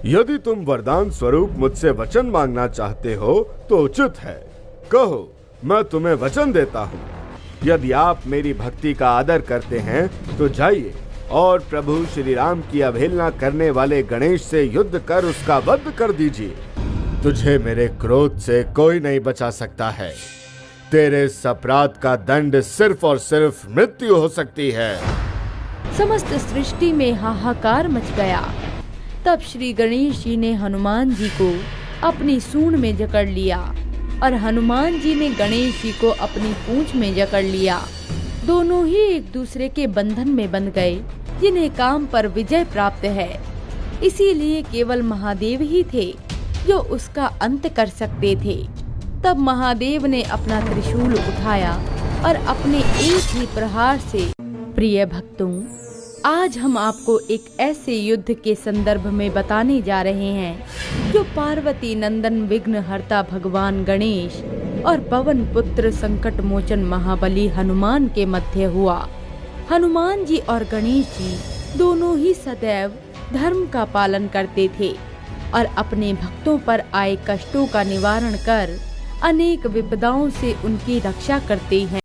यदि तुम वरदान स्वरूप मुझसे वचन मांगना चाहते हो तो उचित है, कहो, मैं तुम्हें वचन देता हूँ। यदि आप मेरी भक्ति का आदर करते हैं तो जाइए और प्रभु श्री राम की अवहेलना करने वाले गणेश से युद्ध कर उसका वध कर दीजिए। तुझे मेरे क्रोध से कोई नहीं बचा सकता है। तेरे इस अपराध का दंड सिर्फ और सिर्फ मृत्यु हो सकती है। समस्त सृष्टि में हाहाकार मच गया। तब श्री गणेश जी ने हनुमान जी को अपनी सूंड में जकड़ लिया और हनुमान जी ने गणेश जी को अपनी पूंछ में जकड़ लिया। दोनों ही एक दूसरे के बंधन में बंध गए, जिन्हें काम पर विजय प्राप्त है। इसीलिए केवल महादेव ही थे जो उसका अंत कर सकते थे। तब महादेव ने अपना त्रिशूल उठाया और अपने एक ही प्रहार से, प्रिय भक्तों, आज हम आपको एक ऐसे युद्ध के संदर्भ में बताने जा रहे हैं जो पार्वती नंदन विघ्नहर्ता भगवान गणेश और पवन पुत्र संकट मोचन महाबली हनुमान के मध्य हुआ। हनुमान जी और गणेश जी दोनों ही सदैव धर्म का पालन करते थे और अपने भक्तों पर आए कष्टों का निवारण कर अनेक विपदाओं से उनकी रक्षा करते हैं।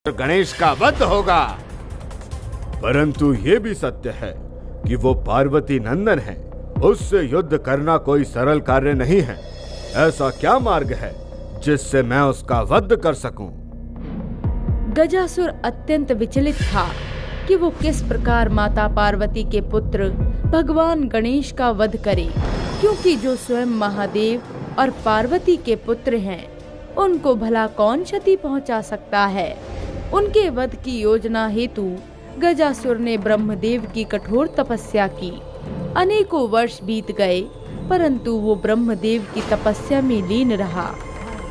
गणेश का वध होगा। परंतु ये भी सत्य है कि वो पार्वती नंदन है। उससे युद्ध करना कोई सरल कार्य नहीं है। ऐसा क्या मार्ग है जिससे मैं उसका वध कर सकूं? गजासुर अत्यंत विचलित था कि वो किस प्रकार माता पार्वती के पुत्र भगवान गणेश का वध करे, क्योंकि जो स्वयं महादेव और पार्वती के पुत्र हैं, उनको भला कौन क्षति पहुंचा सकता है। उनके वध की योजना हेतु गजासुर ने ब्रह्मदेव की कठोर तपस्या की। अनेकों वर्ष बीत गए, परंतु वो ब्रह्मदेव की तपस्या में लीन रहा।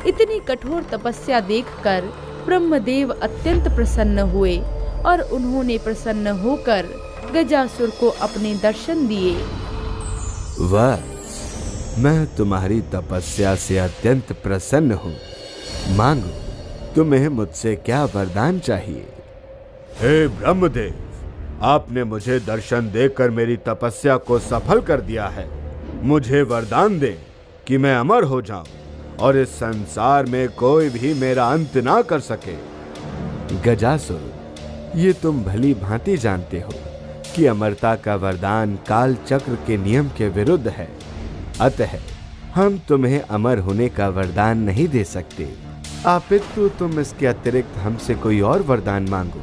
इतनी कठोर तपस्या देखकर ब्रह्मदेव अत्यंत प्रसन्न हुए और उन्होंने प्रसन्न होकर गजासुर को अपने दर्शन दिए। वाह, मैं तुम्हारी तपस्या से अत्यंत प्रसन्न हूँ। मांगो, तुम्हें मुझसे क्या वरदान चाहिए? हे ब्रह्मदेव, आपने मुझे दर्शन देकर मेरी तपस्या को सफल कर दिया है। मुझे वरदान दें कि मैं अमर हो जाऊं और इस संसार में कोई भी मेरा अंत ना कर सके। गजासुर, ये तुम भली भांति जानते हो कि अमरता का वरदान काल चक्र के नियम के विरुद्ध है। अतः हम तुम्हें अमर होने का वरदान नहीं दे सकते। अपितु तुम इसके अतिरिक्त हमसे कोई और वरदान मांगो,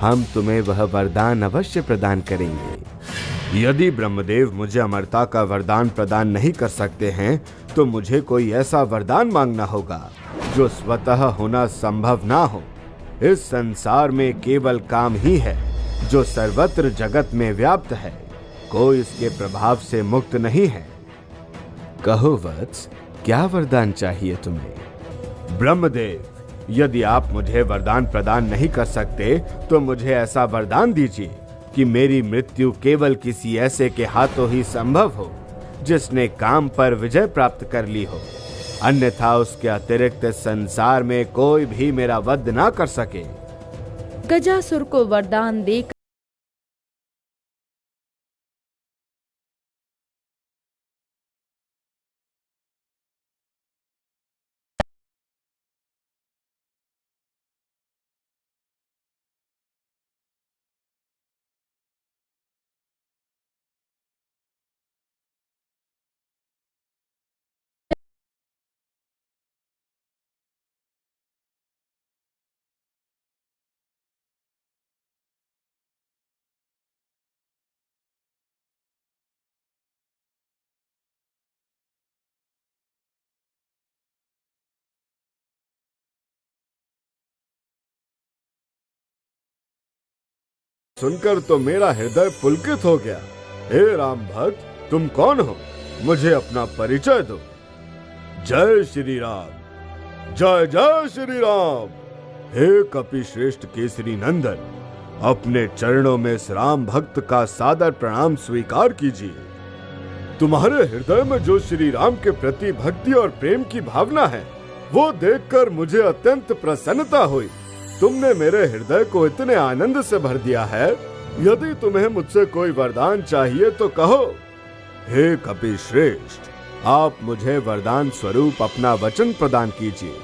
हम तुम्हें वह वरदान अवश्य प्रदान करेंगे। यदि ब्रह्मदेव मुझे अमरता का वरदान प्रदान नहीं कर सकते हैं तो मुझे कोई ऐसा वरदान मांगना होगा जो स्वतः होना संभव ना हो। इस संसार में केवल काम ही है जो सर्वत्र जगत में व्याप्त है, कोई इसके प्रभाव से मुक्त नहीं है। कहो वत्स, क्या वरदान चाहिए तुम्हें? ब्रह्मदेव, यदि आप मुझे वरदान प्रदान नहीं कर सकते तो मुझे ऐसा वरदान दीजिए कि मेरी मृत्यु केवल किसी ऐसे के हाथों ही संभव हो जिसने काम पर विजय प्राप्त कर ली हो। अन्यथा उसके अतिरिक्त संसार में कोई भी मेरा वध ना कर सके। गजासुर को वरदान देकर सुनकर तो मेरा हृदय पुलकित हो गया। हे राम भक्त, तुम कौन हो? मुझे अपना परिचय दो। जय श्री राम, जय जय श्री राम। हे कपि श्रेष्ठ केसरी नंदन, अपने चरणों में इस राम भक्त का सादर प्रणाम स्वीकार कीजिए। तुम्हारे हृदय में जो श्री राम के प्रति भक्ति और प्रेम की भावना है, वो देखकर मुझे अत्यंत प्रसन्नता हुई। तुमने मेरे हृदय को इतने आनंद से भर दिया है। यदि तुम्हें मुझसे कोई वरदान चाहिए तो कहो। हे कपि श्रेष्ठ, आप मुझे वरदान स्वरूप अपना वचन प्रदान कीजिए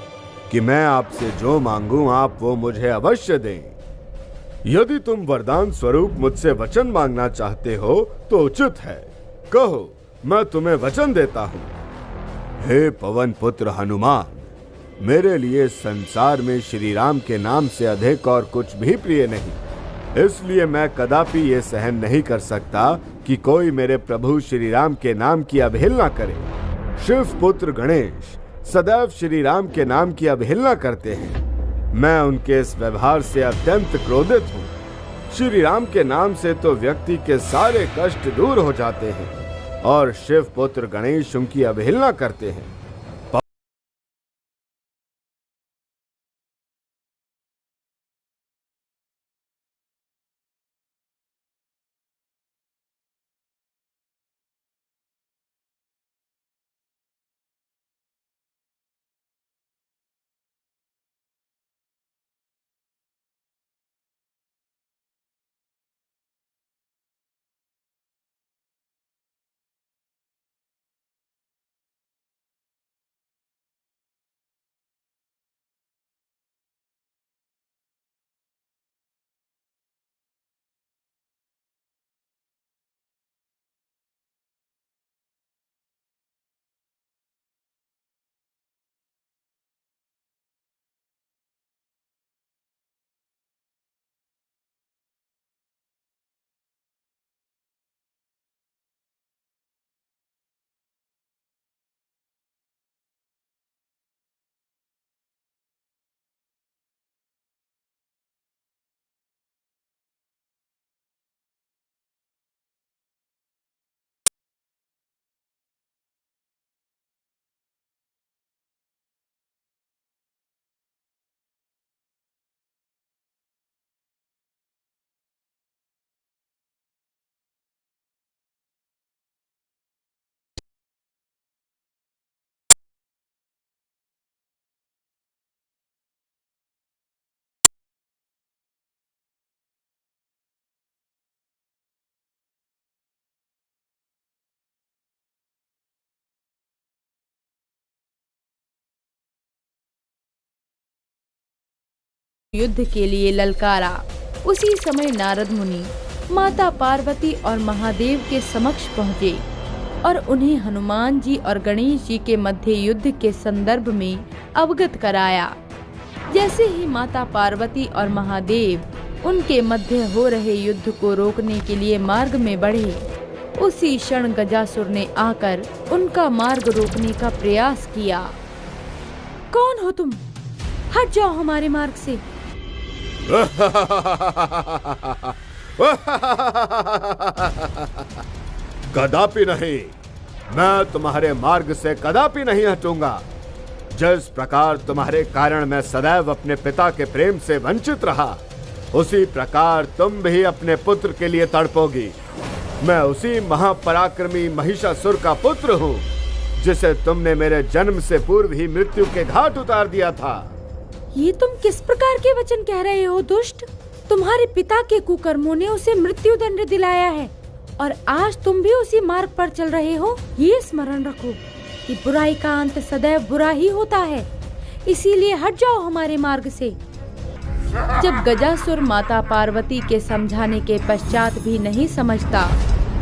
कि मैं आपसे जो मांगूं आप वो मुझे अवश्य दें। यदि तुम वरदान स्वरूप मुझसे वचन मांगना चाहते हो तो उचित है, कहो, मैं तुम्हें वचन देता हूँ। हे पवन पुत्र हनुमान, मेरे लिए संसार में श्री राम के नाम से अधिक और कुछ भी प्रिय नहीं। इसलिए मैं कदापि ये सहन नहीं कर सकता कि कोई मेरे प्रभु श्री राम के नाम की अवहेलना करे। शिव पुत्र गणेश सदैव श्री राम के नाम की अवहेलना करते हैं। मैं उनके इस व्यवहार से अत्यंत क्रोधित हूँ। श्री राम के नाम से तो व्यक्ति के सारे कष्ट दूर हो जाते हैं और शिव पुत्र गणेश उनकी अवहेलना करते हैं। युद्ध के लिए ललकारा। उसी समय नारद मुनि माता पार्वती और महादेव के समक्ष पहुँचे और उन्हें हनुमान जी और गणेश जी के मध्य युद्ध के संदर्भ में अवगत कराया। जैसे ही माता पार्वती और महादेव उनके मध्य हो रहे युद्ध को रोकने के लिए मार्ग में बढ़े, उसी क्षण गजासुर ने आकर उनका मार्ग रोकने का प्रयास किया। कौन हो तुम? हट जाओ हमारे मार्ग से। कदापि नहीं, मैं तुम्हारे मार्ग से कदापि नहीं हटूंगा। जिस प्रकार तुम्हारे कारण मैं सदैव अपने पिता के प्रेम से वंचित रहा, उसी प्रकार तुम भी अपने पुत्र के लिए तड़पोगी। मैं उसी महापराक्रमी महिषासुर का पुत्र हूँ जिसे तुमने मेरे जन्म से पूर्व ही मृत्यु के घाट उतार दिया था। ये तुम किस प्रकार के वचन कह रहे हो दुष्ट? तुम्हारे पिता के कुकर्मों ने उसे मृत्यु दंड दिलाया है और आज तुम भी उसी मार्ग पर चल रहे हो। ये स्मरण रखो कि बुराई का अंत सदैव बुरा ही होता है, इसीलिए हट जाओ हमारे मार्ग से। जब गजासुर माता पार्वती के समझाने के पश्चात भी नहीं समझता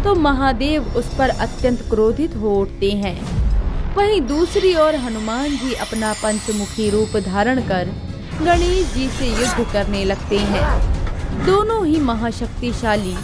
तो महादेव उस पर अत्यंत क्रोधित हो उठते हैं। वहीं दूसरी ओर हनुमान जी अपना पंचमुखी रूप धारण कर गणेश जी से युद्ध करने लगते हैं। दोनों ही महाशक्तिशाली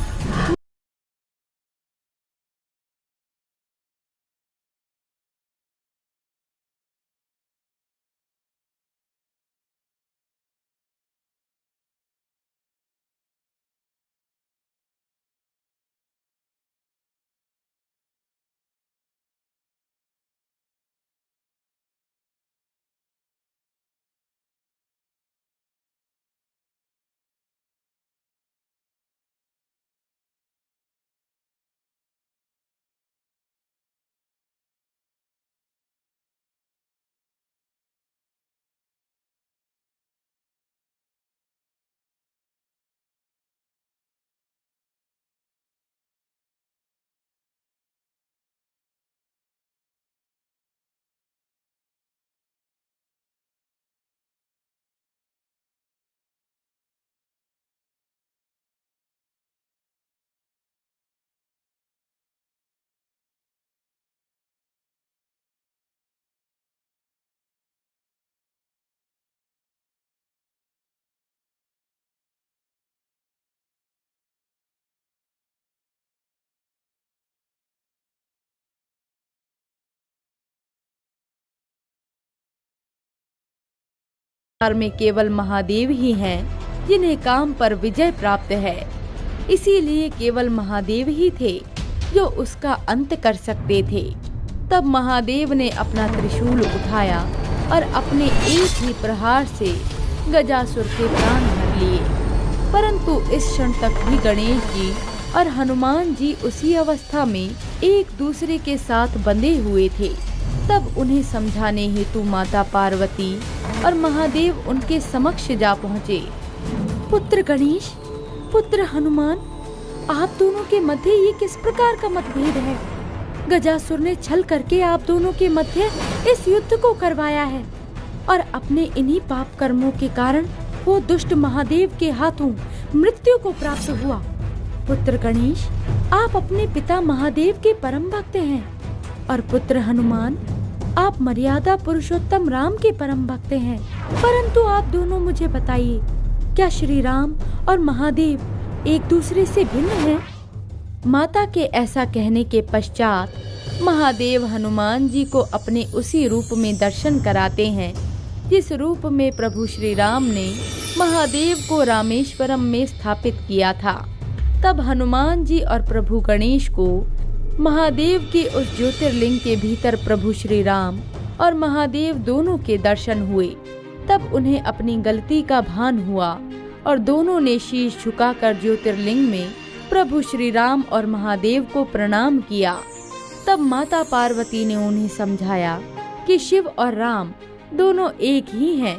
में केवल महादेव ही हैं जिन्हें काम पर विजय प्राप्त है। इसीलिए केवल महादेव ही थे जो उसका अंत कर सकते थे। तब महादेव ने अपना त्रिशूल उठाया और अपने एक ही प्रहार से गजासुर के प्राण भर लिए। परंतु इस क्षण तक भी गणेश जी और हनुमान जी उसी अवस्था में एक दूसरे के साथ बंधे हुए थे। तब उन्हें समझाने हेतु माता पार्वती और महादेव उनके समक्ष जा पहुँचे। पुत्र गणेश, पुत्र हनुमान, आप दोनों के मध्य ये किस प्रकार का मतभेद है? गजासुर ने छल करके आप दोनों के मध्य इस युद्ध को करवाया है और अपने इन्हीं पाप कर्मों के कारण वो दुष्ट महादेव के हाथों मृत्यु को प्राप्त हुआ। पुत्र गणेश, आप अपने पिता महादेव के परम भक्त हैं और पुत्र हनुमान, आप मर्यादा पुरुषोत्तम राम के परम भक्त हैं। परंतु आप दोनों मुझे बताइए, क्या श्री राम और महादेव एक दूसरे से भिन्न हैं? माता के ऐसा कहने के पश्चात महादेव हनुमान जी को अपने उसी रूप में दर्शन कराते हैं जिस रूप में प्रभु श्री राम ने महादेव को रामेश्वरम में स्थापित किया था। तब हनुमान जी और प्रभु गणेश को महादेव के उस ज्योतिर्लिंग के भीतर प्रभु श्री राम और महादेव दोनों के दर्शन हुए। तब उन्हें अपनी गलती का भान हुआ और दोनों ने शीश झुकाकर ज्योतिर्लिंग में प्रभु श्री राम और महादेव को प्रणाम किया। तब माता पार्वती ने उन्हें समझाया कि शिव और राम दोनों एक ही हैं।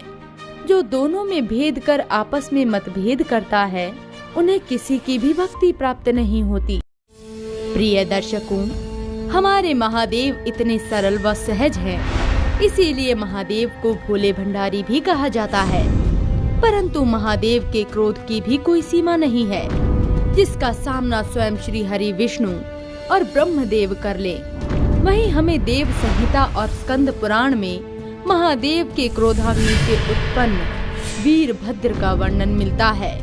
जो दोनों में भेद कर आपस में मतभेद करता है, उन्हें किसी की भी भक्ति प्राप्त नहीं होती। प्रिय दर्शकों, हमारे महादेव इतने सरल व सहज हैं, इसीलिए महादेव को भोले भंडारी भी कहा जाता है। परंतु महादेव के क्रोध की भी कोई सीमा नहीं है, जिसका सामना स्वयं श्री हरि विष्णु और ब्रह्मदेव कर ले। वहीं हमें देव संहिता और स्कंद पुराण में महादेव के क्रोधाग्नि से उत्पन्न वीरभद्र का वर्णन मिलता है,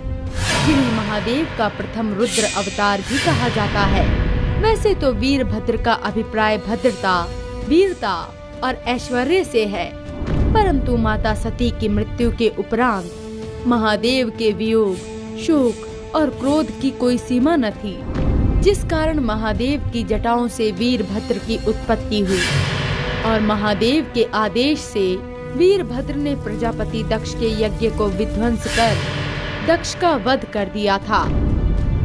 जिन्हें महादेव का प्रथम रुद्र अवतार भी कहा जाता है। वैसे तो वीरभद्र का अभिप्राय भद्रता, वीरता और ऐश्वर्य से है, परंतु माता सती की मृत्यु के उपरांत महादेव के वियोग, शोक और क्रोध की कोई सीमा न थी, जिस कारण महादेव की जटाओं से वीरभद्र की उत्पत्ति हुई और महादेव के आदेश से वीरभद्र ने प्रजापति दक्ष के यज्ञ को विध्वंस कर दक्ष का वध कर दिया था,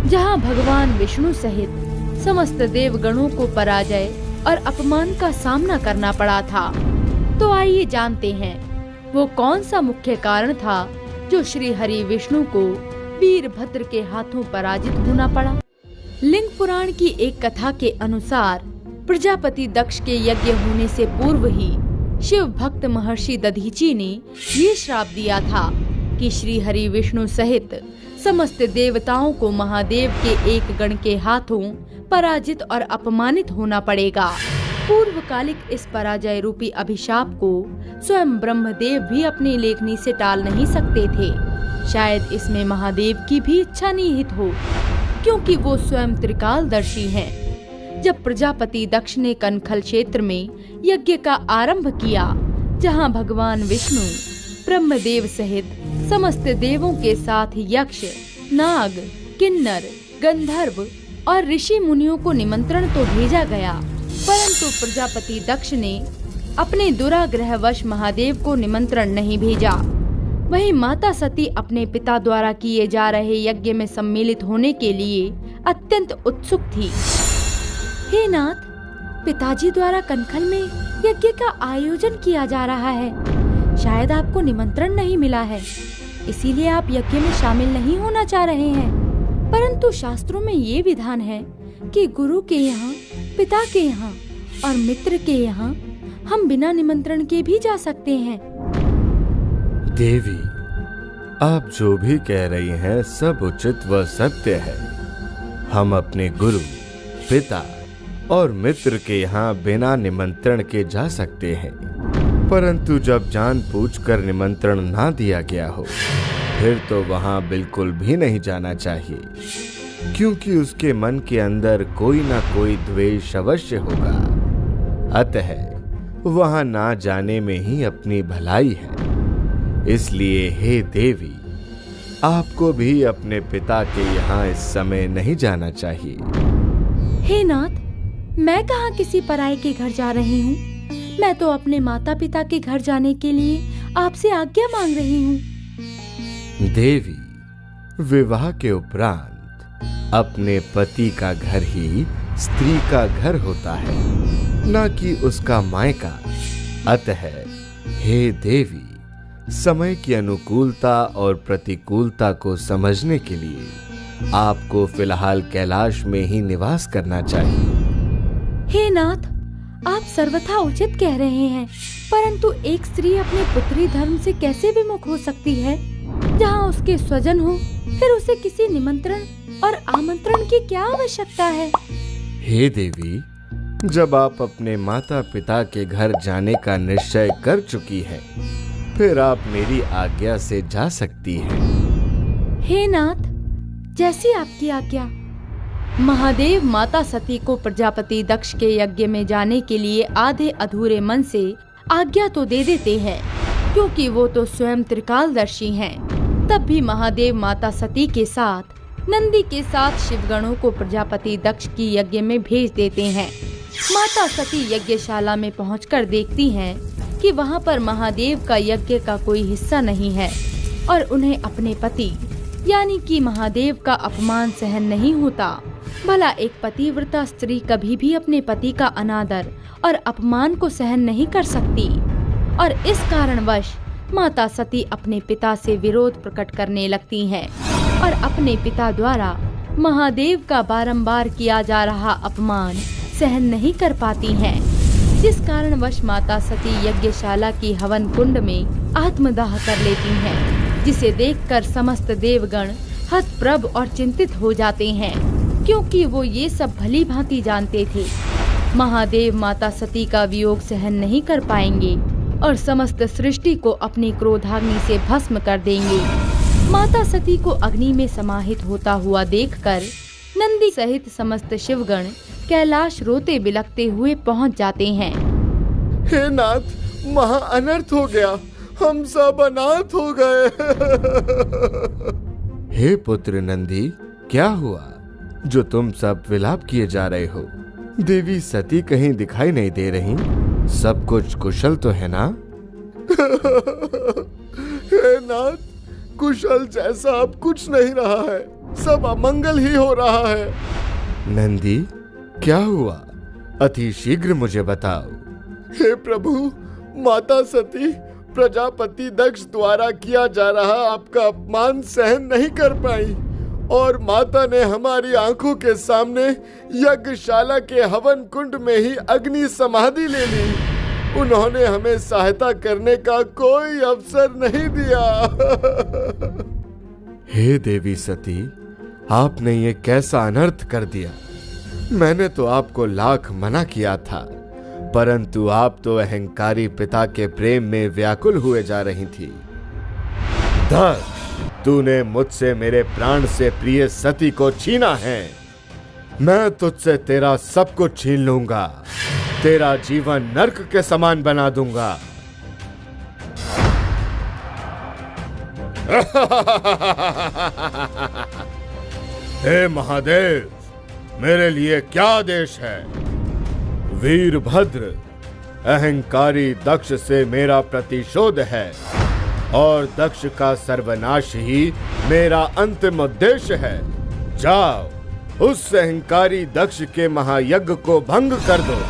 जहां भगवान विष्णु सहित समस्त देवगणों को पराजय और अपमान का सामना करना पड़ा था। तो आइए जानते हैं वो कौन सा मुख्य कारण था जो श्री हरि विष्णु को वीरभद्र के हाथों पराजित होना पड़ा। लिंग पुराण की एक कथा के अनुसार प्रजापति दक्ष के यज्ञ होने से पूर्व ही शिव भक्त महर्षि दधीची ने ये श्राप दिया था कि श्री हरि विष्णु सहित समस्त देवताओं को महादेव के एक गण के हाथों पराजित और अपमानित होना पड़ेगा। पूर्वकालिक इस पराजय रूपी अभिशाप को स्वयं ब्रह्मदेव भी अपनी लेखनी से टाल नहीं सकते थे। शायद इसमें महादेव की भी इच्छा निहित हो, क्योंकि वो स्वयं त्रिकालदर्शी हैं। जब प्रजापति दक्ष ने कनखल क्षेत्र में यज्ञ का आरंभ किया, जहां भगवान विष्णु ब्रह्मदेव सहित समस्त देवों के साथ यक्ष, नाग, किन्नर, गंधर्व और ऋषि मुनियों को निमंत्रण तो भेजा गया, परंतु प्रजापति दक्ष ने अपने दुराग्रहवश महादेव को निमंत्रण नहीं भेजा। वहीं माता सती अपने पिता द्वारा किए जा रहे यज्ञ में सम्मिलित होने के लिए अत्यंत उत्सुक थी। हे नाथ, पिताजी द्वारा कनखल में यज्ञ का आयोजन किया जा रहा है। शायद आपको निमंत्रण नहीं मिला है, इसीलिए आप यज्ञ में शामिल नहीं होना चाह रहे हैं। परंतु शास्त्रों में ये विधान है कि गुरु के यहाँ, पिता के यहाँ और मित्र के यहाँ हम बिना निमंत्रण के भी जा सकते हैं। देवी, आप जो भी कह रही हैं सब उचित व सत्य है। हम अपने गुरु, पिता और मित्र के यहाँ बिना निमंत्रण के जा सकते हैं, परंतु जब जानबूझकर निमंत्रण ना दिया गया हो, फिर तो वहाँ बिल्कुल भी नहीं जाना चाहिए, क्योंकि उसके मन के अंदर कोई ना कोई द्वेष अवश्य होगा। अतः वहाँ ना जाने में ही अपनी भलाई है। इसलिए हे देवी, आपको भी अपने पिता के यहाँ इस समय नहीं जाना चाहिए। हे नाथ, मैं कहाँ किसी पराये के घर जा रही हूँ। मैं तो अपने माता पिता के घर जाने के लिए आपसे आज्ञा मांग रही हूँ। देवी, विवाह के उपरांत अपने पति का घर ही स्त्री का घर होता है, न कि उसका मायका। अतः हे देवी, समय की अनुकूलता और प्रतिकूलता को समझने के लिए आपको फिलहाल कैलाश में ही निवास करना चाहिए। हे नाथ, आप सर्वथा उचित कह रहे हैं, परंतु एक स्त्री अपने पुत्री धर्म से कैसे विमुख हो सकती है? जहाँ उसके स्वजन हो, फिर उसे किसी निमंत्रण और आमंत्रण की क्या आवश्यकता है? हे देवी, जब आप अपने माता पिता के घर जाने का निश्चय कर चुकी हैं, फिर आप मेरी आज्ञा से जा सकती हैं। हे नाथ, जैसी आपकी आज्ञा। महादेव माता सती को प्रजापति दक्ष के यज्ञ में जाने के लिए आधे अधूरे मन से आज्ञा तो दे देते हैं, क्योंकि वो तो स्वयं त्रिकालदर्शी हैं। तब भी महादेव माता सती के साथ नंदी के साथ शिवगणों को प्रजापति दक्ष की यज्ञ में भेज देते हैं। माता सती यज्ञशाला में पहुंचकर देखती हैं कि वहां पर महादेव का यज्ञ का कोई हिस्सा नहीं है और उन्हें अपने पति यानी कि महादेव का अपमान सहन नहीं होता। भला एक पतिव्रता स्त्री कभी भी अपने पति का अनादर और अपमान को सहन नहीं कर सकती, और इस कारणवश माता सती अपने पिता से विरोध प्रकट करने लगती हैं और अपने पिता द्वारा महादेव का बारंबार किया जा रहा अपमान सहन नहीं कर पाती हैं, जिस कारणवश माता सती यज्ञशाला की हवन कुंड में आत्मदाह कर लेती हैं, जिसे देखकर समस्त देवगण हतप्रभ और चिंतित हो जाते हैं, क्योंकि वो ये सब भली भांति जानते थे महादेव माता सती का वियोग सहन नहीं कर पाएंगे और समस्त सृष्टि को अपनी क्रोधाग्नि से भस्म कर देंगे। माता सती को अग्नि में समाहित होता हुआ देखकर नंदी सहित समस्त शिवगण कैलाश रोते बिलखते हुए पहुंच जाते हैं। हे नाथ, महा अनर्थ हो गया, हम सब अनाथ हो गए। हे पुत्र नंदी, क्या हुआ जो तुम सब विलाप किए जा रहे हो? देवी सती कहीं दिखाई नहीं दे रही, सब कुछ कुशल तो है ना? हे नाथ, कुशल जैसा अब कुछ नहीं रहा है, सब अमंगल ही हो रहा है। नंदी, क्या हुआ? अति शीघ्र मुझे बताओ। हे प्रभु, माता सती प्रजापति दक्ष द्वारा किया जा रहा आपका अपमान सहन नहीं कर पाई और माता ने हमारी आंखों के सामने यज्ञशाला के हवन कुंड में ही अग्नि समाधि ले ली। उन्होंने हमें सहायता करने का कोई अवसर नहीं दिया। हे देवी सती, आपने ये कैसा अनर्थ कर दिया। मैंने तो आपको लाख मना किया था, परंतु आप तो अहंकारी पिता के प्रेम में व्याकुल हुए जा रही थी। दक्ष, तूने मुझसे मेरे प्राण से प्रिय सती को छीना है। मैं तुझसे तेरा सब कुछ छीन लूंगा, तेरा जीवन नरक के समान बना दूंगा। हे महादेव, मेरे लिए क्या आदेश है? वीरभद्र, अहंकारी दक्ष से मेरा प्रतिशोध है और दक्ष का सर्वनाश ही मेरा अंतिम उद्देश्य है। जाओ, उस अहंकारी दक्ष के महायज्ञ को भंग कर दो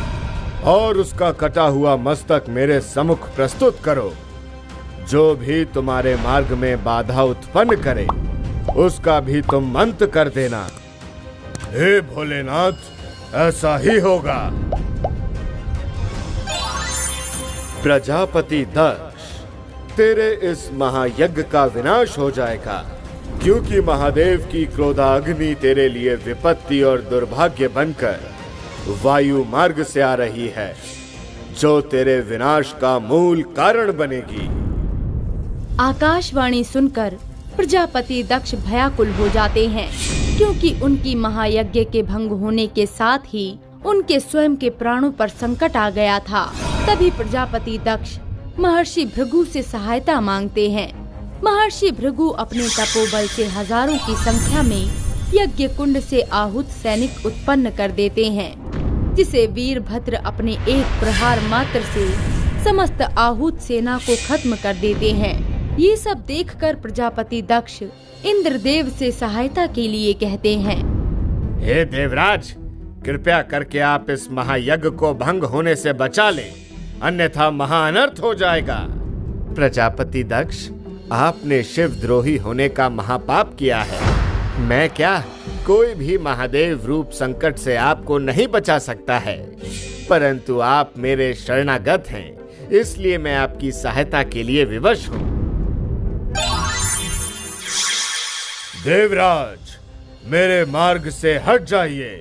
और उसका कटा हुआ मस्तक मेरे सम्मुख प्रस्तुत करो। जो भी तुम्हारे मार्ग में बाधा उत्पन्न करे, उसका भी तुम अंत कर देना। हे भोलेनाथ, ऐसा ही होगा। प्रजापति दक्ष, तेरे इस महायज्ञ का विनाश हो जाएगा, क्योंकि महादेव की क्रोधाग्नि तेरे लिए विपत्ति और दुर्भाग्य बनकर वायु मार्ग से आ रही है, जो तेरे विनाश का मूल कारण बनेगी। आकाशवाणी सुनकर प्रजापति दक्ष भयाकुल हो जाते हैं, क्योंकि उनकी महायज्ञ के भंग होने के साथ ही उनके स्वयं के प्राणों पर संकट आ गया था। तभी प्रजापति दक्ष महर्षि भृगु से सहायता मांगते हैं। महर्षि भृगु अपने तपोबल से हजारों की संख्या में यज्ञ कुंड से आहूत सैनिक उत्पन्न कर देते हैं, जिसे वीरभद्र अपने एक प्रहार मात्र से समस्त आहूत सेना को खत्म कर देते हैं। ये सब देखकर प्रजापति दक्ष इंद्रदेव से सहायता के लिए कहते हैं। हे देवराज, कृपया करके आप इस महायज्ञ को भंग होने से बचा लें, अन्यथा महाअनर्थ हो जाएगा। प्रजापति दक्ष, आपने शिवद्रोही होने का महापाप किया है। मैं क्या, कोई भी महादेव रूप संकट से आपको नहीं बचा सकता है, परंतु आप मेरे शरणागत हैं, इसलिए मैं आपकी सहायता के लिए विवश हूँ। देवराज, मेरे मार्ग से हट जाइए,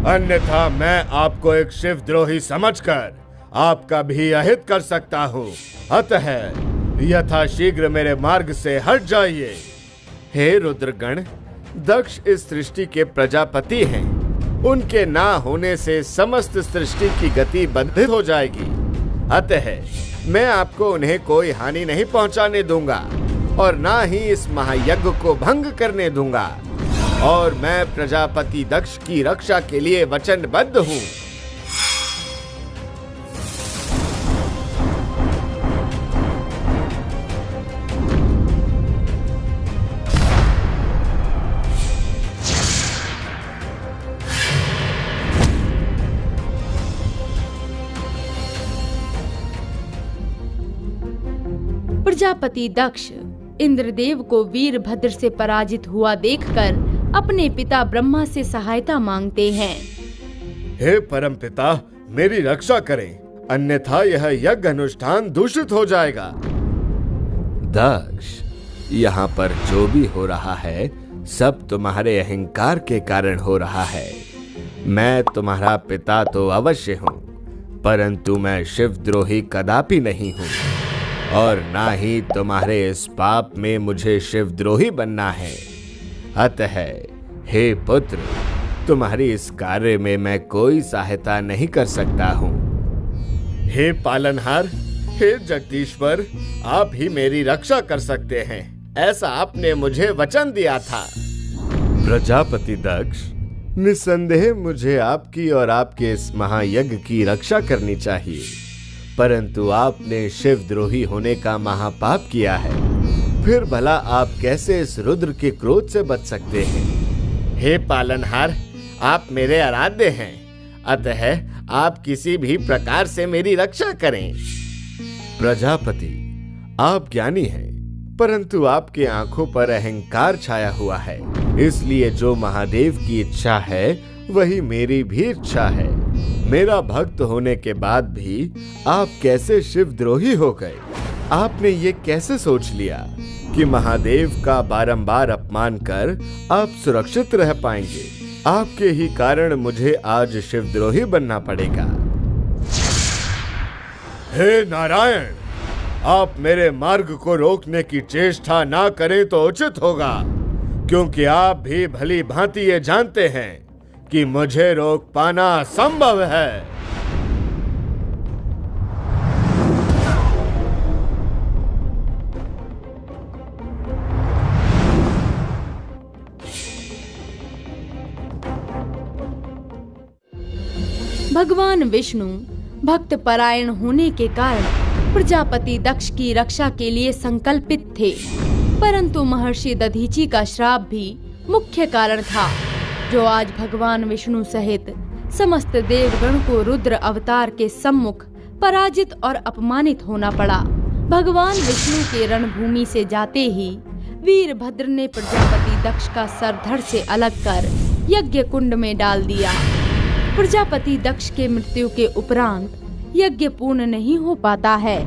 अन्यथा मैं आपको एक शिवद्रोही समझकर आपका भी अहित कर सकता हूँ। अतः यथाशीघ्र मेरे मार्ग से हट जाइए। हे रुद्रगण, दक्ष इस सृष्टि के प्रजापति हैं। उनके ना होने से समस्त सृष्टि की गति बंधित हो जाएगी। अतः मैं आपको उन्हें कोई हानि नहीं पहुंचाने दूंगा और ना ही इस महायज्ञ को भंग करने दूंगा, और मैं प्रजापति दक्ष की रक्षा के लिए वचनबद्ध हूँ। प्रजापति दक्ष इंद्रदेव को वीरभद्र से पराजित हुआ देखकर अपने पिता ब्रह्मा से सहायता मांगते हैं। हे परमपिता, मेरी रक्षा करें, अन्यथा यह यज्ञ अनुष्ठान दूषित हो जाएगा। दक्ष, यहाँ पर जो भी हो रहा है सब तुम्हारे अहंकार के कारण हो रहा है। मैं तुम्हारा पिता तो अवश्य हूँ, परंतु मैं शिवद्रोही कदापि नहीं हूँ, और ना ही तुम्हारे इस पाप में मुझे शिवद्रोही बनना है। अतः हे पुत्र, तुम्हारी इस कार्य में मैं कोई सहायता नहीं कर सकता हूँ। हे पालनहार, हे जगदीश्वर, आप ही मेरी रक्षा कर सकते हैं, ऐसा आपने मुझे वचन दिया था। प्रजापति दक्ष, निसंदेह मुझे आपकी और आपके इस महायज्ञ की रक्षा करनी चाहिए, परंतु आपने शिवद्रोही होने का महापाप किया है। फिर भला आप कैसे इस रुद्र के क्रोध से बच सकते हैं? हे पालनहार, आप मेरे आराध्य हैं, अतः आप किसी भी प्रकार से मेरी रक्षा करें। प्रजापति, आप ज्ञानी हैं, परंतु आपके आंखों पर अहंकार छाया हुआ है, इसलिए जो महादेव की इच्छा है वही मेरी भी इच्छा है। मेरा भक्त होने के बाद भी आप कैसे शिवद्रोही हो गए? आपने ये कैसे सोच लिया कि महादेव का बारंबार अपमान कर आप सुरक्षित रह पाएंगे? आपके ही कारण मुझे आज शिवद्रोही बनना पड़ेगा। हे नारायण, आप मेरे मार्ग को रोकने की चेष्टा ना करें तो उचित होगा, क्योंकि आप भी भली भांति ये जानते हैं कि मुझे रोक पाना असंभव है। भगवान विष्णु भक्त परायण होने के कारण प्रजापति दक्ष की रक्षा के लिए संकल्पित थे, परंतु महर्षि दधीचि का श्राप भी मुख्य कारण था, जो आज भगवान विष्णु सहित समस्त देवगण को रुद्र अवतार के सम्मुख पराजित और अपमानित होना पड़ा। भगवान विष्णु के रणभूमि से जाते ही वीरभद्र ने प्रजापति दक्ष का सर धड़ से अलग कर यज्ञ कुंड में डाल दिया। प्रजापति दक्ष के मृत्यु के उपरांत यज्ञ पूर्ण नहीं हो पाता है,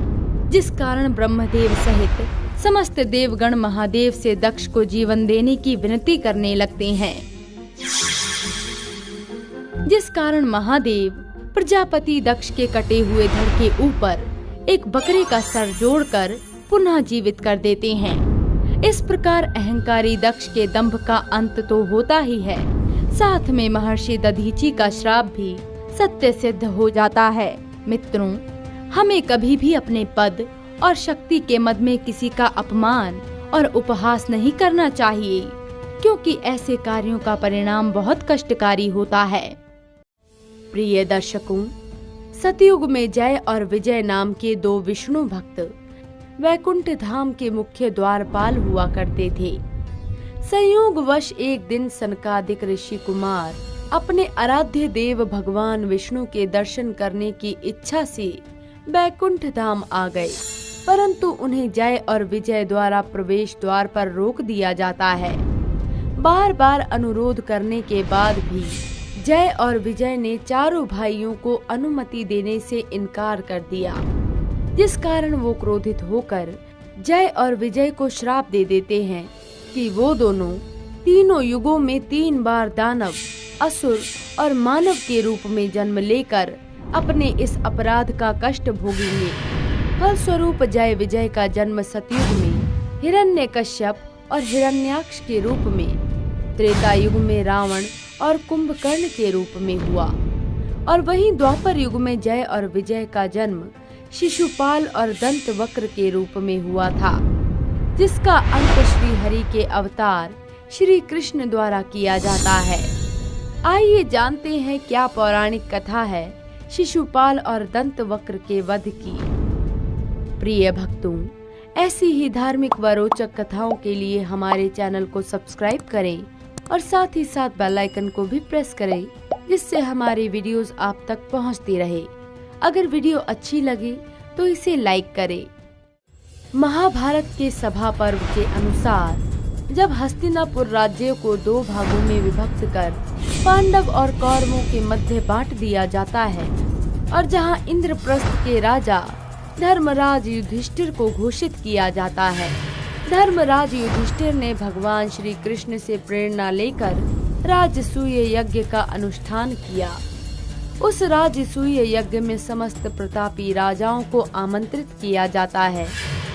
जिस कारण ब्रह्मदेव सहित समस्त देवगण महादेव से दक्ष को जीवन देने की विनती करने लगते हैं, जिस कारण महादेव प्रजापति दक्ष के कटे हुए धड़ के ऊपर एक बकरे का सर जोड़कर पुनः जीवित कर देते हैं। इस प्रकार अहंकारी दक्ष के दंभ का अंत तो होता ही है, साथ में महर्षि दधीचि का श्राप भी सत्य सिद्ध हो जाता है। मित्रों, हमें कभी भी अपने पद और शक्ति के मद में किसी का अपमान और उपहास नहीं करना चाहिए, क्योंकि ऐसे कार्यों का परिणाम बहुत कष्टकारी होता है। प्रिय दर्शकों, सतयुग में जय और विजय नाम के दो विष्णु भक्त वैकुंठ धाम के मुख्य द्वारपाल हुआ करते थे। संयोगवश एक दिन सनकादिक ऋषि कुमार अपने आराध्य देव भगवान विष्णु के दर्शन करने की इच्छा से वैकुंठ धाम आ गए, परंतु उन्हें जय और विजय द्वारा प्रवेश द्वार पर रोक दिया जाता है। बार बार अनुरोध करने के बाद भी जय और विजय ने चारों भाइयों को अनुमति देने से इनकार कर दिया, जिस कारण वो क्रोधित होकर जय और विजय को श्राप दे देते हैं कि वो दोनों तीनों युगों में 3 बार दानव, असुर और मानव के रूप में जन्म लेकर अपने इस अपराध का कष्ट भोगेंगे। फलस्वरूप जय विजय का जन्म सतयुग में हिरण्यकश्यप और हिरण्याक्ष के रूप में, त्रेता युग में रावण और कुंभकर्ण के रूप में हुआ, और वहीं द्वापर युग में जय और विजय का जन्म शिशुपाल और दंतवक्र के रूप में हुआ था, जिसका अंत श्री हरि के अवतार श्री कृष्ण द्वारा किया जाता है। आइए जानते हैं क्या पौराणिक कथा है शिशुपाल और दंतवक्र के वध की। प्रिय भक्तों, ऐसी ही धार्मिक व रोचक कथाओं के लिए हमारे चैनल को सब्सक्राइब करें और साथ ही साथ बेल आइकन को भी प्रेस करें, जिससे हमारी वीडियोस आप तक पहुंचती रहे। अगर वीडियो अच्छी लगे तो इसे लाइक करें। महाभारत के सभा पर्व के अनुसार जब हस्तिनापुर राज्य को 2 भागों में विभक्त कर पांडव और कौरवों के मध्य बांट दिया जाता है, और जहां इंद्रप्रस्थ के राजा धर्मराज युधिष्ठिर को घोषित किया जाता है। धर्मराज युधिष्ठिर ने भगवान श्री कृष्ण से प्रेरणा लेकर राजसूय यज्ञ का अनुष्ठान किया। उस राजसूय यज्ञ में समस्त प्रतापी राजाओं को आमंत्रित किया जाता है,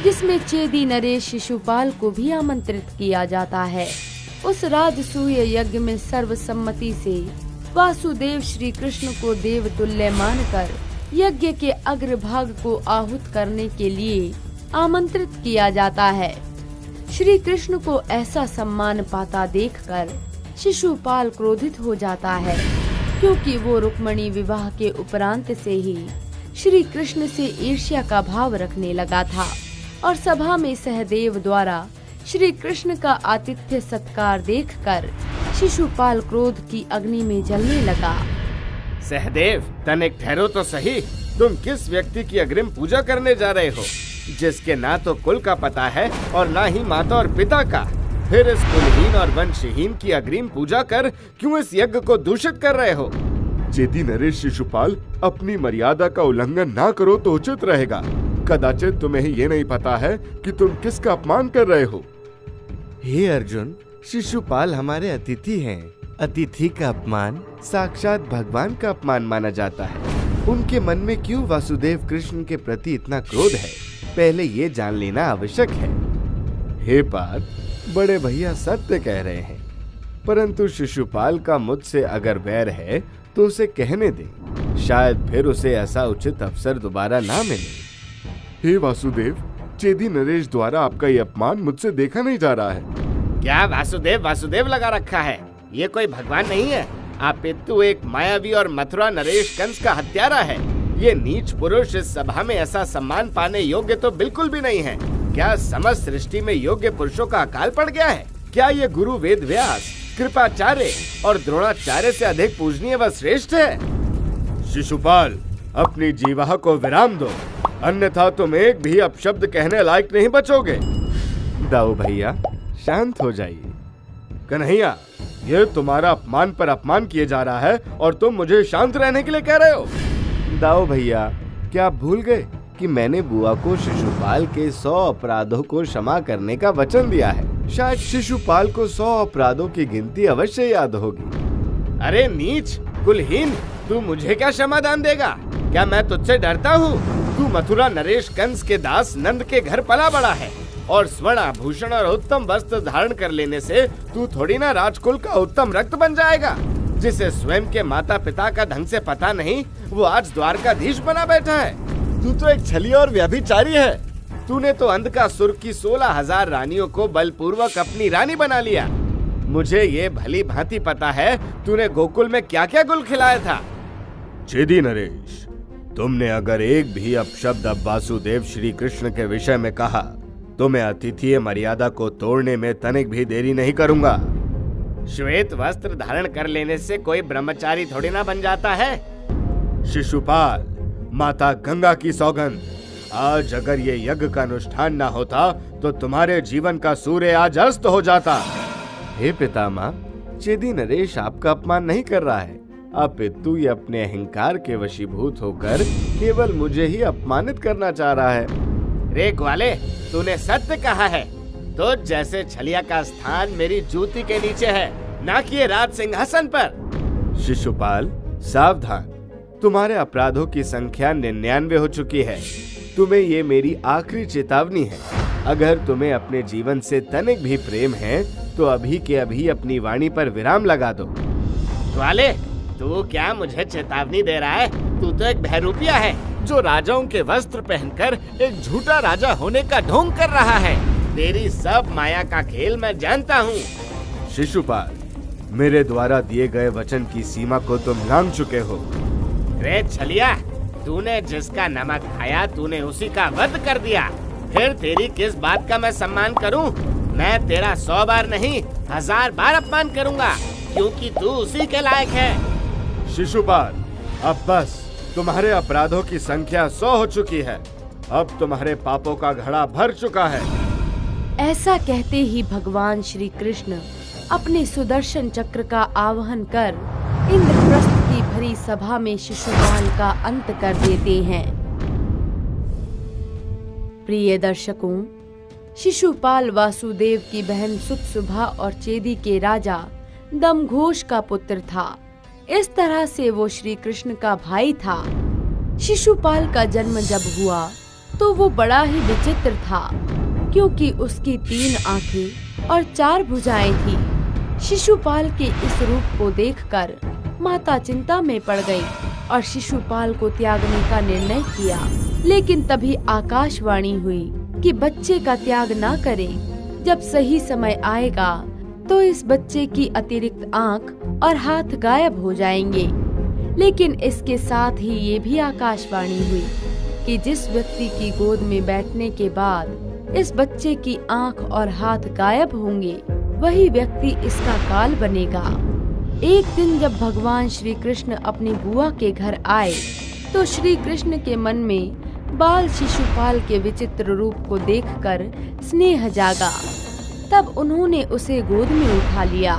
जिसमें चेदी नरेश शिशुपाल को भी आमंत्रित किया जाता है। उस राजसूय यज्ञ में सर्वसम्मति से वासुदेव श्री कृष्ण को देवतुल्य मानकर यज्ञ के अग्रभाग को आहूत करने के लिए आमंत्रित किया जाता है। श्री कृष्ण को ऐसा सम्मान पाता देखकर शिशुपाल क्रोधित हो जाता है, क्योंकि वो रुक्मणी विवाह के उपरांत से ही श्री कृष्ण से ईर्ष्या का भाव रखने लगा था, और सभा में सहदेव द्वारा श्री कृष्ण का आतिथ्य सत्कार देखकर शिशुपाल क्रोध की अग्नि में जलने लगा। सहदेव, तनिक ठहरो तो सही। तुम किस व्यक्ति की अग्रिम पूजा करने जा रहे हो, जिसके ना तो कुल का पता है और ना ही माता और पिता का? फिर इस कुलहीन और वंशहीन की अग्रिम पूजा कर क्यों इस यज्ञ को दूषित कर रहे हो? चेदी नरेश शिशुपाल, अपनी मर्यादा का उल्लंघन ना करो तो उचित रहेगा। कदाचित तुम्हें ये नहीं पता है कि तुम किसका अपमान कर रहे हो। हे अर्जुन, शिशुपाल हमारे अतिथि हैं। अतिथि का अपमान साक्षात भगवान का अपमान माना जाता है। उनके मन में क्यों वासुदेव कृष्ण के प्रति इतना क्रोध है, पहले ये जान लेना आवश्यक है। हे पार्थ, बड़े भैया सत्य कह रहे हैं, परंतु शिशुपाल का मुझसे अगर वैर है तो उसे कहने दे, शायद फिर उसे ऐसा उचित अवसर दोबारा ना मिले। हे वासुदेव, चेदी नरेश द्वारा आपका ये अपमान मुझसे देखा नहीं जा रहा है। क्या वासुदेव वासुदेव लगा रखा है? ये कोई भगवान नहीं है, अपितु एक मायावी और मथुरा नरेश कंस का हत्यारा है। ये नीच पुरुष इस सभा में ऐसा सम्मान पाने योग्य तो बिल्कुल भी नहीं है। क्या समस्त सृष्टि में योग्य पुरुषों का अकाल पड़ गया है? क्या ये गुरु वेद व्यास, कृपाचार्य और द्रोणाचार्य से अधिक पूजनीय व श्रेष्ठ है? शिशुपाल, अपनी जीवा को विराम दो, अन्यथा तुम एक भी अपशब्द कहने लायक नहीं बचोगे। दाऊ भैया, शांत हो जाइए। कन्हैया, ये तुम्हारा अपमान पर अपमान किए जा रहा है और तुम मुझे शांत रहने के लिए कह रहे हो। दाऊ भैया, क्या आप भूल गए कि मैंने बुआ को शिशुपाल के 100 अपराधों को क्षमा करने का वचन दिया है? शायद शिशुपाल को 100 अपराधों की गिनती अवश्य याद होगी। अरे नीच कुलहीन, तू मुझे क्या क्षमादान देगा? क्या मैं तुझसे डरता हूँ? तू मथुरा नरेश कंस के दास नंद के घर पला बड़ा है और स्वर्ण आभूषण और उत्तम वस्त्र धारण कर लेने से तू थोड़ी ना राजकुल का उत्तम रक्त बन जाएगा। जिसे स्वयं के माता पिता का ढंग से पता नहीं, वो आज द्वारकाधीश बना बैठा है। तू तो एक छलिया और व्यभिचारी है। तूने तो अंधकासुर की 16,000 रानियों को बलपूर्वक अपनी रानी बना लिया। मुझे ये भली भांति पता है तूने गोकुल में क्या क्या गुल खिलाया था। चेदी नरेश, तुमने अगर एक भी अपशब्द अब वासुदेव श्री कृष्ण के विषय में कहा तो मैं अतिथि मर्यादा को तोड़ने में तनिक भी देरी नहीं करूंगा। श्वेत वस्त्र धारण कर लेने से कोई ब्रह्मचारी थोड़ी ना बन जाता है। शिशुपाल, माता गंगा की सौगंध, आज अगर ये यज्ञ का अनुष्ठान ना होता तो तुम्हारे जीवन का सूर्य आज अस्त हो जाता। हे पितामह, चेदी नरेश आपका अपमान नहीं कर रहा है, अपितु ये अपने अहंकार के वशीभूत होकर केवल मुझे ही अपमानित करना चाह रहा है। रे ग्वाले, तूने सत्य कहा है। तो जैसे छलिया का स्थान मेरी जूती के नीचे है, ना कि राज सिंहासन पर। शिशुपाल, सावधान, तुम्हारे अपराधों की संख्या 99 हो चुकी है। तुम्हें ये मेरी आखिरी चेतावनी है। अगर तुम्हें अपने जीवन से तनिक भी प्रेम है तो अभी के अभी अपनी वाणी पर विराम लगा दो। ग्वाले, तू क्या मुझे चेतावनी दे रहा है? तू तो एक बहरूपिया है जो राजाओं के वस्त्र पहनकर एक झूठा राजा होने का ढोंग कर रहा है। तेरी सब माया का खेल मैं जानता हूँ। शिशुपाल, मेरे द्वारा दिए गए वचन की सीमा को तुम लांघ चुके हो। रे छलिया, तूने जिसका नमक खाया तूने उसी का वध कर दिया। फिर तेरी किस बात का मैं सम्मान करूं? मैं तेरा 100 बार नहीं 1000 बार अपमान करूंगा, क्योंकि तू उसी के लायक है। शिशुपाल, अब बस, तुम्हारे अपराधों की संख्या 100 हो चुकी है। अब तुम्हारे पापों का घड़ा भर चुका है। ऐसा कहते ही भगवान श्री कृष्ण अपने सुदर्शन चक्र का आवाहन कर इंद्रप्रस्थ की भरी सभा में शिशुपाल का अंत कर देते हैं। प्रिय दर्शकों, शिशुपाल वासुदेव की बहन सुतसुभा और चेदी के राजा दमघोष का पुत्र था। इस तरह से वो श्री कृष्ण का भाई था। शिशुपाल का जन्म जब हुआ तो वो बड़ा ही विचित्र था, क्योंकि उसकी 3 आंखें और 4 भुजाएं थी। शिशुपाल के इस रूप को देखकर माता चिंता में पड़ गई और शिशुपाल को त्यागने का निर्णय किया। लेकिन तभी आकाशवाणी हुई कि बच्चे का त्याग ना करें। जब सही समय आएगा तो इस बच्चे की अतिरिक्त आंख और हाथ गायब हो जाएंगे। लेकिन इसके साथ ही ये भी आकाशवाणी हुई कि जिस व्यक्ति की गोद में बैठने के बाद इस बच्चे की आंख और हाथ गायब होंगे, वही व्यक्ति इसका काल बनेगा। एक दिन जब भगवान श्री कृष्ण अपनी बुआ के घर आए तो श्री कृष्ण के मन में बाल शिशुपाल के विचित्र रूप को देखकर स्नेह जागा। तब उन्होंने उसे गोद में उठा लिया।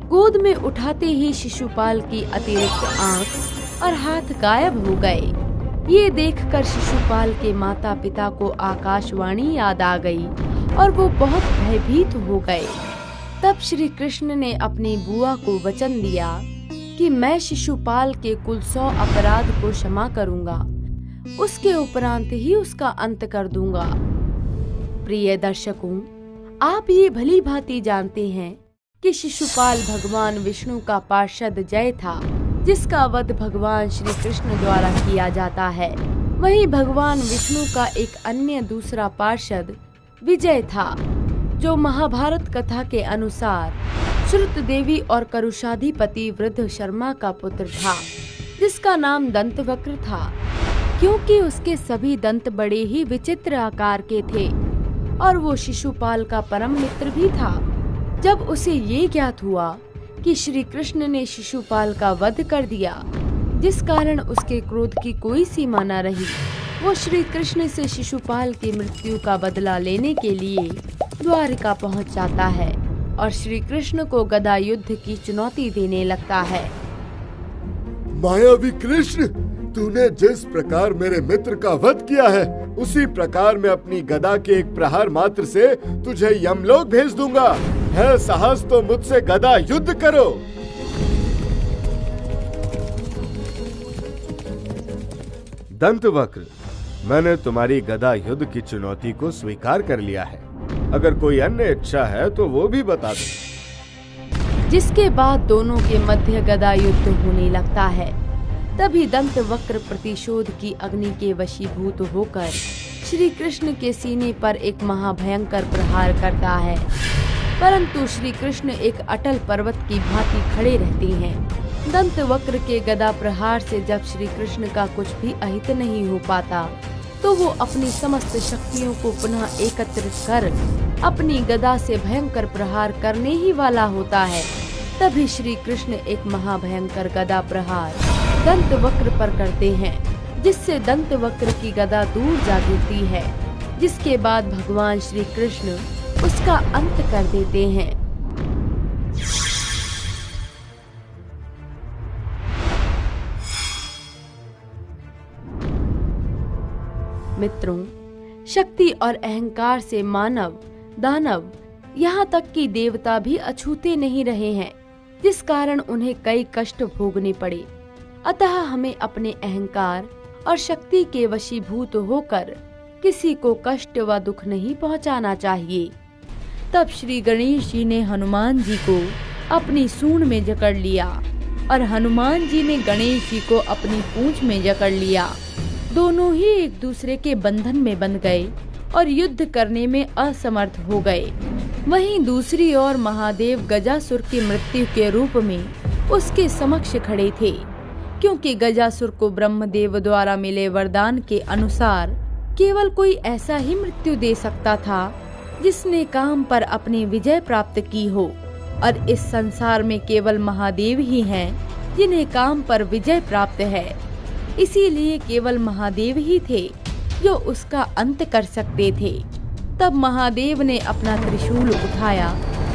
गोद में उठाते ही शिशुपाल की अतिरिक्त आंख और हाथ गायब हो गए। ये देखकर शिशुपाल के माता पिता को आकाशवाणी याद आ गई और वो बहुत भयभीत हो गए। तब श्री कृष्ण ने अपनी बुआ को वचन दिया कि मैं शिशुपाल के कुल 100 अपराध को क्षमा करूंगा, उसके उपरांत ही उसका अंत कर दूंगा। प्रिय दर्शकों, आप ये भली भांति जानते हैं कि शिशुपाल भगवान विष्णु का पार्षद जय था, जिसका वध भगवान श्री कृष्ण द्वारा किया जाता है। वहीं भगवान विष्णु का एक अन्य दूसरा पार्षद विजय था, जो महाभारत कथा के अनुसार श्रुत देवी और करुषाधिपति वृद्ध शर्मा का पुत्र था, जिसका नाम दंतवक्र था, क्योंकि उसके सभी दंत बड़े ही विचित्र आकार के थे और वो शिशुपाल का परम मित्र भी था। जब उसे ये ज्ञात हुआ कि श्री कृष्ण ने शिशुपाल का वध कर दिया, जिस कारण उसके क्रोध की कोई सीमा न रही, वो श्री कृष्ण से शिशुपाल की मृत्यु का बदला लेने के लिए द्वारिका पहुंच जाता है और श्री कृष्ण को गदा युद्ध की चुनौती देने लगता है। मायावी कृष्ण, तूने जिस प्रकार मेरे मित्र का वध किया है, उसी प्रकार मैं अपनी गदा के एक प्रहार मात्र से तुझे यमलोक भेज दूंगा। है साहस तो मुझसे गदा युद्ध करो। दंतवक्र, मैंने तुम्हारी गदा युद्ध की चुनौती को स्वीकार कर लिया है। अगर कोई अन्य इच्छा है तो वो भी बता दो। जिसके बाद दोनों के मध्य गदा युद्ध होने लगता है। तभी दंतवक्र प्रतिशोध की अग्नि के वशीभूत होकर श्री कृष्ण के सीने पर एक महाभयंकर प्रहार करता है, परंतु श्री कृष्ण एक अटल पर्वत की भांति खड़े रहते हैं। दंतवक्र के गदा प्रहार से जब श्री कृष्ण का कुछ भी अहित नहीं हो पाता, तो वो अपनी समस्त शक्तियों को पुनः एकत्रित कर अपनी गदा से भयंकर प्रहार करने ही वाला होता है। तभी श्री कृष्ण एक महाभयंकर गदा प्रहार दंतवक्र पर करते हैं, जिससे दंतवक्र की गदा दूर जा गिरती है, जिसके बाद भगवान श्री कृष्ण उसका अंत कर देते हैं। मित्रों, शक्ति और अहंकार से मानव, दानव, यहाँ तक कि देवता भी अछूते नहीं रहे हैं, जिस कारण उन्हें कई कष्ट भोगने पड़े। अतः हमें अपने अहंकार और शक्ति के वशीभूत होकर किसी को कष्ट व दुख नहीं पहुँचाना चाहिए। तब श्री गणेश जी ने हनुमान जी को अपनी सूंड में जकड़ लिया और हनुमान जी ने गणेश जी को अपनी पूंछ में जकड़ लिया। दोनों ही एक दूसरे के बंधन में बंध गए और युद्ध करने में असमर्थ हो गए। वहीं दूसरी ओर महादेव गजासुर की मृत्यु के रूप में उसके समक्ष खड़े थे, क्योंकि गजासुर को ब्रह्मदेव द्वारा मिले वरदान के अनुसार केवल कोई ऐसा ही मृत्यु दे सकता था जिसने काम पर अपनी विजय प्राप्त की हो, और इस संसार में केवल महादेव ही हैं जिन्हें काम पर विजय प्राप्त है। इसीलिए केवल महादेव ही थे जो उसका अंत कर सकते थे। तब महादेव ने अपना त्रिशूल उठाया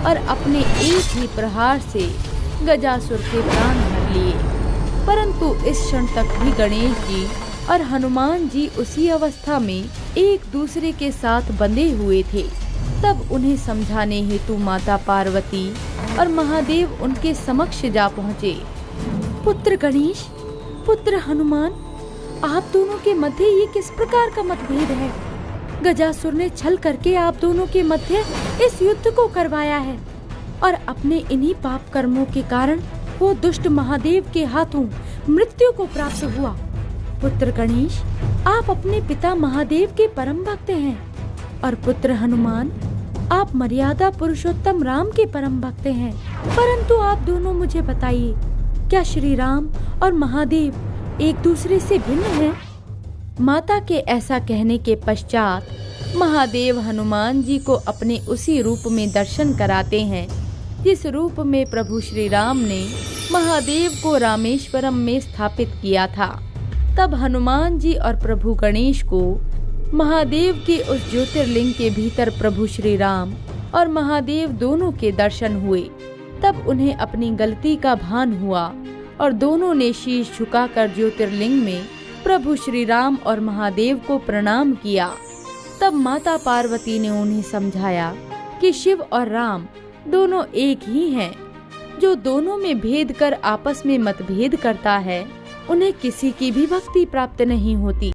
और अपने एक ही प्रहार से गजासुर के प्राण भर लिए। परंतु इस क्षण तक भी गणेश जी और हनुमान जी उसी अवस्था में एक दूसरे के साथ बंधे हुए थे। तब उन्हें समझाने हेतु माता पार्वती और महादेव उनके समक्ष जा पहुँचे। पुत्र गणेश, पुत्र हनुमान, आप दोनों के मध्य ये किस प्रकार का मतभेद है? गजासुर ने छल करके आप दोनों के मध्य इस युद्ध को करवाया है और अपने इन्हीं पाप कर्मों के कारण वो दुष्ट महादेव के हाथों मृत्यु को प्राप्त हुआ। पुत्र गणेश, आप अपने पिता महादेव के परम भक्त हैं और पुत्र हनुमान, आप मर्यादा पुरुषोत्तम राम के परम भक्त हैं। परंतु आप दोनों मुझे बताइए, क्या श्री राम और महादेव एक दूसरे से भिन्न हैं? माता के ऐसा कहने के पश्चात महादेव हनुमान जी को अपने उसी रूप में दर्शन कराते हैं जिस रूप में प्रभु श्री राम ने महादेव को रामेश्वरम में स्थापित किया था। तब हनुमान जी और प्रभु गणेश को महादेव के उस ज्योतिर्लिंग के भीतर प्रभु श्री राम और महादेव दोनों के दर्शन हुए। तब उन्हें अपनी गलती का भान हुआ और दोनों ने शीश झुकाकर ज्योतिर्लिंग में प्रभु श्री राम और महादेव को प्रणाम किया। तब माता पार्वती ने उन्हें समझाया कि शिव और राम दोनों एक ही हैं। जो दोनों में भेद कर आपस में मतभेद करता है, उन्हें किसी की भी भक्ति प्राप्त नहीं होती।